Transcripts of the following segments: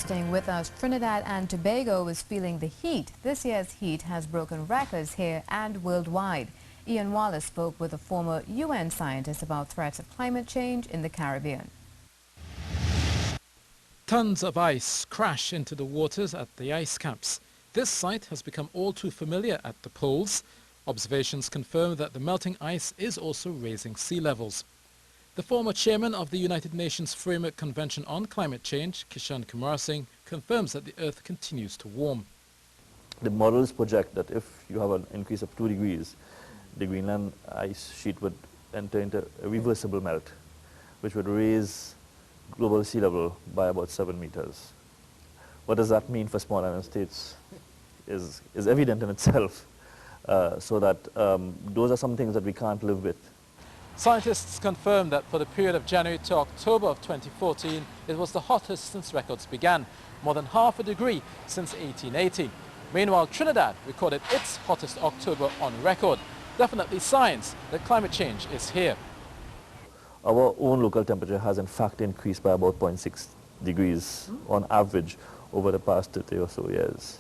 Staying with us, Trinidad and Tobago is feeling the heat. This year's heat has broken records here and worldwide. Ean Wallace spoke with a former UN scientist about threats of climate change in the Caribbean. Tons of ice crash into the waters at the ice caps. This sight has become all too familiar at the poles. Observations confirm that the melting ice is also raising sea levels. The former chairman of the United Nations Framework Convention on Climate Change, Kishan Kumar Singh, confirms that the Earth continues to warm. The models project that if you have an increase of 2 degrees, the Greenland ice sheet would enter into a reversible melt, which would raise global sea level by about 7 meters. What does that mean for small island states is evident in itself, so that those are some things that we can't live with. Scientists confirm that for the period of January to October of 2014, it was the hottest since records began, more than half a degree since 1880. Meanwhile, Trinidad recorded its hottest October on record. Definitely signs that climate change is here. Our own local temperature has in fact increased by about 0.6 degrees on average over the past 30 or so years.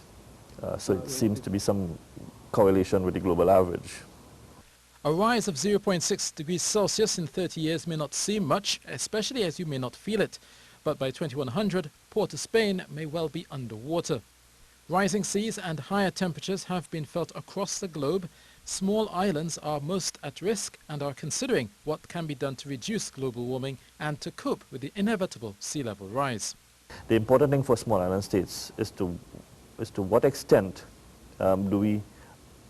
So it seems to be some correlation with the global average. A rise of 0.6 degrees Celsius in 30 years may not seem much, especially as you may not feel it. But by 2100, Port of Spain may well be underwater. Rising seas and higher temperatures have been felt across the globe. Small islands are most at risk and are considering what can be done to reduce global warming and to cope with the inevitable sea level rise. The important thing for small island states is to what extent do we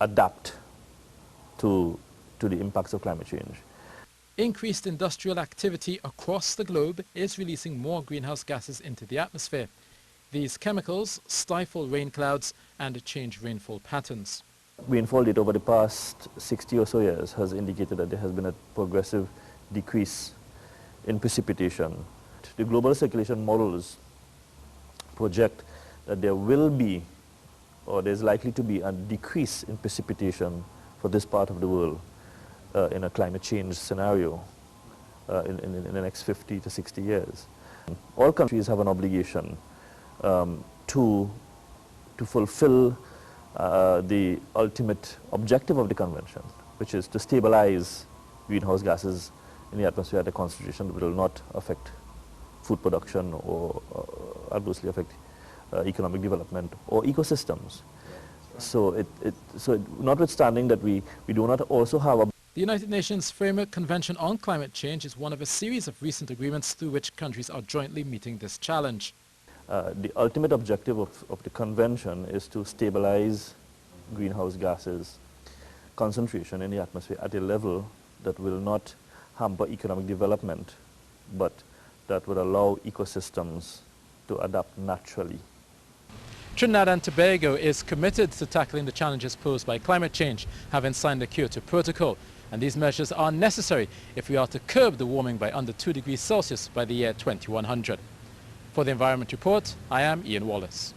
adapt to the impacts of climate change. Increased industrial activity across the globe is releasing more greenhouse gases into the atmosphere. These chemicals stifle rain clouds and change rainfall patterns. Rainfall data over the past 60 or so years has indicated that there has been a progressive decrease in precipitation. The global circulation models project that there will be, or there's likely to be, a decrease in precipitation for this part of the world in a climate change scenario in the next 50 to 60 years. All countries have an obligation to fulfill the ultimate objective of the convention, which is to stabilize greenhouse gases in the atmosphere at a concentration that will not affect food production or adversely affect economic development or ecosystems. So, notwithstanding that we do not also have a... The United Nations Framework Convention on Climate Change is one of a series of recent agreements through which countries are jointly meeting this challenge. The ultimate objective of the convention is to stabilize greenhouse gases concentration in the atmosphere at a level that will not hamper economic development, but that would allow ecosystems to adapt naturally. Trinidad and Tobago is committed to tackling the challenges posed by climate change, having signed the Kyoto Protocol. And these measures are necessary if we are to curb the warming by under 2 degrees Celsius by the year 2100. For the Environment Report, I am Ean Wallace.